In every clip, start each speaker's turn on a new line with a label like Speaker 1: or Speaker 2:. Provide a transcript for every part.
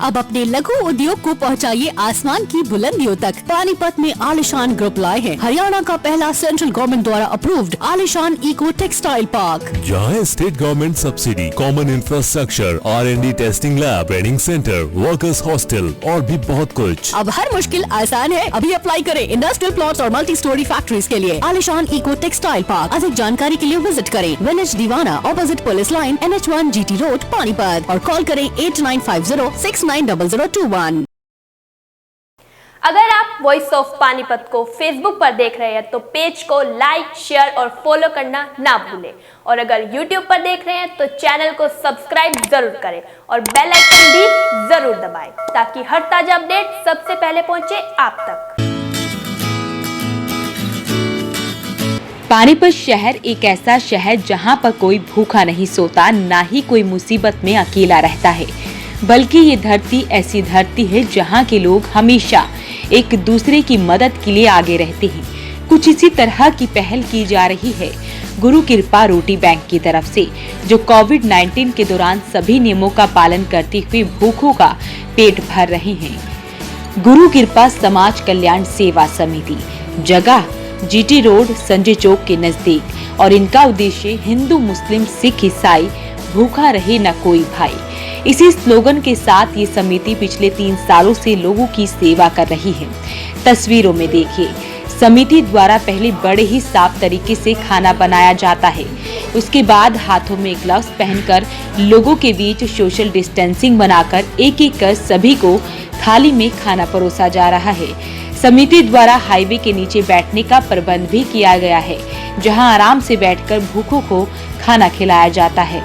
Speaker 1: अब अपने लघु उद्योग को पहुंचाइए आसमान की बुलंदियों तक। पानीपत में आलिशान ग्रुप लाए हैं हरियाणा का पहला सेंट्रल गवर्नमेंट द्वारा अप्रूव्ड आलिशान इको टेक्सटाइल पार्क,
Speaker 2: जहाँ state government subsidy, common infrastructure, R&D testing lab, training centre, workers hostel और भी बहुत कुछ।
Speaker 1: अब हर मुश्किल आसान है। अभी अप्लाई करें इंडस्ट्रियल प्लॉट्स और मल्टी स्टोरी फैक्ट्रीज के लिए। आलिशान इको टेक्सटाइल पार्क। अधिक जानकारी के लिए विजिट करें विलेज दीवाना, opposite police line, NH1 GT road, Panipat, और कॉल करें 8950690021।
Speaker 3: अगर आप वॉइस ऑफ पानीपत को फेसबुक पर देख रहे हैं तो पेज को लाइक, शेयर और फॉलो करना ना भूलें, और अगर यूट्यूब पर देख रहे हैं तो चैनल को सब्सक्राइब जरूर करें और बेल आइकन भी जरूर दबाएं ताकि हर ताजा अपडेट सबसे पहले पहुंचे आप तक।
Speaker 4: पानीपत शहर एक ऐसा शहर जहां पर कोई भूखा नहीं सोता, ना ही कोई मुसीबत में अकेला रहता है, बल्कि ये धरती ऐसी धरती है जहां के लोग हमेशा एक दूसरे की मदद के लिए आगे रहते हैं। कुछ इसी तरह की पहल की जा रही है गुरु कृपा रोटी बैंक की तरफ से, जो कोविड-19 के दौरान सभी नियमों का पालन करते हुए भूखों का पेट भर रहे हैं। गुरु कृपा समाज कल्याण सेवा समिति, जगह GT रोड, संजय चौक के नजदीक, और इनका उद्देश्य हिंदू, मुस्लिम, सिख, ईसाई, भूखा रहे न कोई भाई। इसी स्लोगन के साथ ये समिति पिछले 3 सालों से लोगों की सेवा कर रही है। तस्वीरों में देखिए, समिति द्वारा पहले बड़े ही साफ तरीके से खाना बनाया जाता है, उसके बाद हाथों में ग्लव्स पहनकर लोगों के बीच सोशल डिस्टेंसिंग बनाकर एक एक कर सभी को थाली में खाना परोसा जा रहा है। समिति द्वारा हाईवे के नीचे बैठने का प्रबंध भी किया गया है, जहां आराम से बैठकर भूखों को खाना खिलाया जाता है।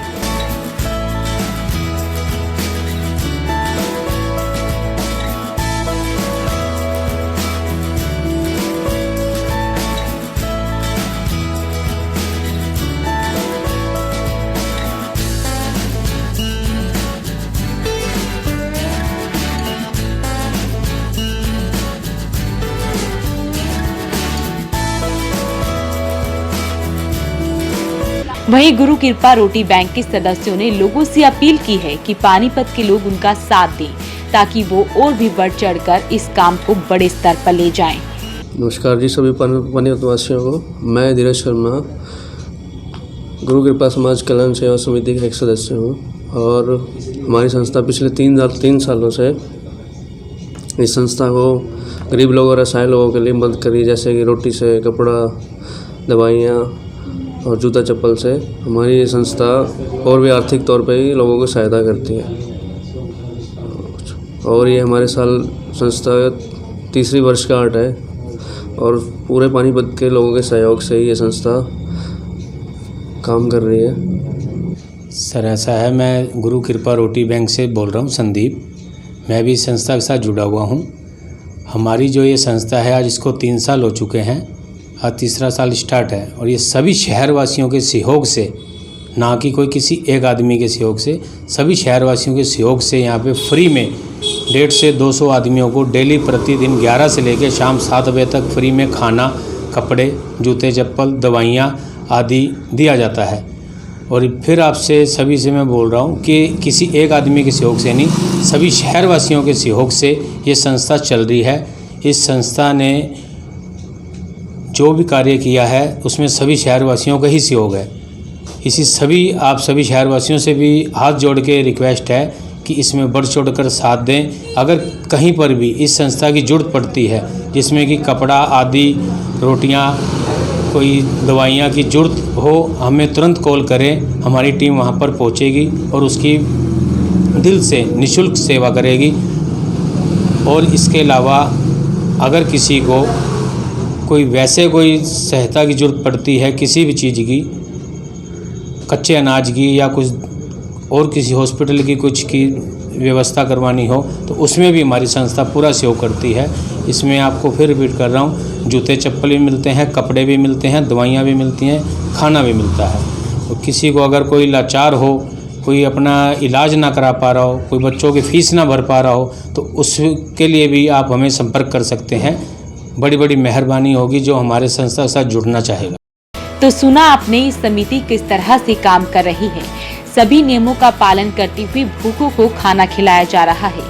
Speaker 4: वहीं गुरु कृपा रोटी बैंक के सदस्यों ने लोगों से अपील की है कि पानीपत के लोग उनका साथ दें, ताकि वो और भी बढ़ चढ़कर इस काम को बड़े स्तर पर ले जाएं।
Speaker 5: नमस्कार जी सभी पानीपत वासियों को। मैं धीरज शर्मा गुरु कृपा समाज कल्याण सेवा समिति का एक सदस्य हूँ, और हमारी संस्था पिछले 3 सालों से इस संस्था को गरीब लोगों और असहाय लोगों के लिए मदद करी, जैसे कि रोटी से, कपड़ा, दवाइयाँ और जूता चप्पल से। हमारी ये संस्था और भी आर्थिक तौर पे ही लोगों को सहायता करती है, और ये हमारे साल संस्था 3री वर्षगांठ है, और पूरे पानीपत के लोगों के सहयोग से ही ये संस्था काम कर रही है।
Speaker 6: सर ऐसा है, मैं गुरु कृपा रोटी बैंक से बोल रहा हूँ, संदीप। मैं भी इस संस्था के साथ जुड़ा हुआ हूँ। हमारी जो ये संस्था है, आज इसको 3 साल हो चुके हैं, आज 3रा साल स्टार्ट है, और ये सभी शहरवासियों के सहयोग से, ना कि कोई किसी एक आदमी के सहयोग से, सभी शहरवासियों के सहयोग से यहाँ पे फ्री में 150 से 200 आदमियों को डेली प्रतिदिन 11 से लेकर शाम 7 बजे तक फ्री में खाना, कपड़े, जूते चप्पल, दवाइयाँ आदि दिया जाता है। और फिर आपसे सभी से मैं बोल रहा हूँ कि किसी एक आदमी के सहयोग से नहीं, सभी शहरवासियों के सहयोग से ये संस्था चल रही है। इस संस्था ने जो भी कार्य किया है उसमें सभी शहरवासियों का ही सहयोग है। आप सभी शहरवासियों से भी हाथ जोड़ के रिक्वेस्ट है कि इसमें बढ़ चढ़ कर साथ दें। अगर कहीं पर भी इस संस्था की ज़रूरत पड़ती है, जिसमें कि कपड़ा आदि, रोटियां, कोई दवाइयां की ज़रूरत हो, हमें तुरंत कॉल करें, हमारी टीम वहां पर पहुंचेगी और उसकी दिल से निःशुल्क सेवा करेगी। और इसके अलावा अगर किसी को कोई सहायता की ज़रूरत पड़ती है, किसी भी चीज़ की, कच्चे अनाज की या कुछ और किसी हॉस्पिटल की कुछ की व्यवस्था करवानी हो, तो उसमें भी हमारी संस्था पूरा सहयोग करती है। इसमें आपको फिर रिपीट कर रहा हूँ, जूते चप्पल भी मिलते हैं, कपड़े भी मिलते हैं, दवाइयाँ भी मिलती हैं, खाना भी मिलता है। तो किसी को अगर कोई लाचार हो, कोई अपना इलाज ना करा पा रहा हो, कोई बच्चों की फ़ीस ना भर पा रहा हो, तो उसके लिए भी आप हमें संपर्क कर सकते हैं। बड़ी बड़ी मेहरबानी होगी जो हमारे संस्था के साथ जुड़ना चाहेगा।
Speaker 4: तो सुना आपने, इस समिति किस तरह से काम कर रही है। सभी नियमों का पालन करते हुए भूखों को खाना खिलाया जा रहा है।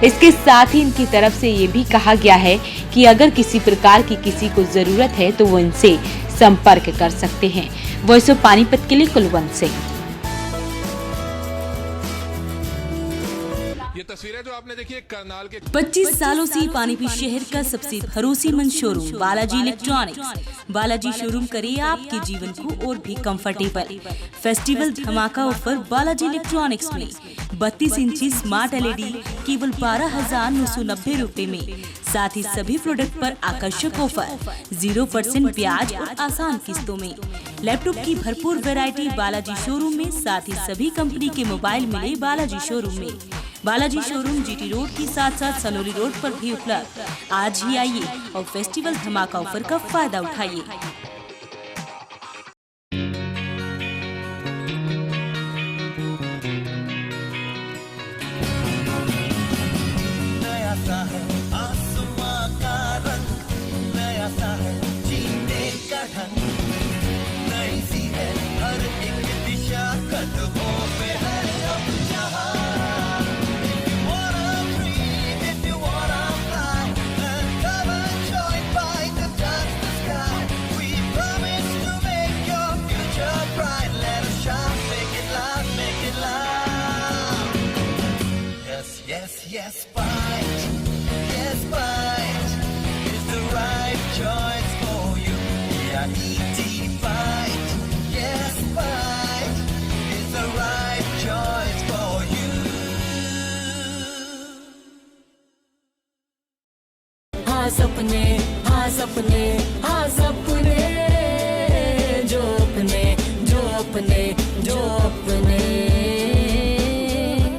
Speaker 4: इसके साथ ही इनकी तरफ से ये भी कहा गया है कि अगर किसी प्रकार की किसी को जरूरत है तो वो इनसे संपर्क कर सकते हैं। वॉइस ऑफ पानीपत के लिए कुलवंत सिंह।
Speaker 7: ये तस्वीरें जो आपने देखी है करनाल के
Speaker 8: 25 सालों से पानीपत शहर का सबसे भरोसेमंद showroom Balaji electronics. Balaji showroom करे आपके जीवन को और भी कंफर्टेबल। फेस्टिवल धमाका ऑफर बालाजी इलेक्ट्रॉनिक्स में 32 इंची स्मार्ट LED केवल 12,990 रूपए में। साथ ही सभी प्रोडक्ट पर आकर्षक ऑफर, 0% ब्याज और आसान किस्तों में। लैपटॉप की भरपूर वैरायटी बालाजी शोरूम में। साथ ही सभी कंपनी के मोबाइल मिले बालाजी शोरूम में। बालाजी शोरूम GT रोड की साथ सनोली रोड पर भी उपलब्ध। आज ही आइए और फेस्टिवल धमाका ऑफर का फायदा उठाइए।
Speaker 9: Yes, Bite. Yes, Bite is the right choice for you. Yeah, ET Bite. Yes, Bite is the right choice for you. हाँ सपने, हाँ सपने, हाँ सपने, जो अपने, जो अपने, जो अपने।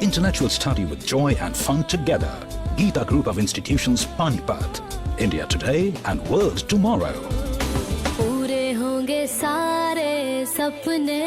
Speaker 10: Intellectual study with joy and fun together. Geeta Group of Institutions, Panipat. India today and world tomorrow.
Speaker 9: पूरे होंगे सारे सपने।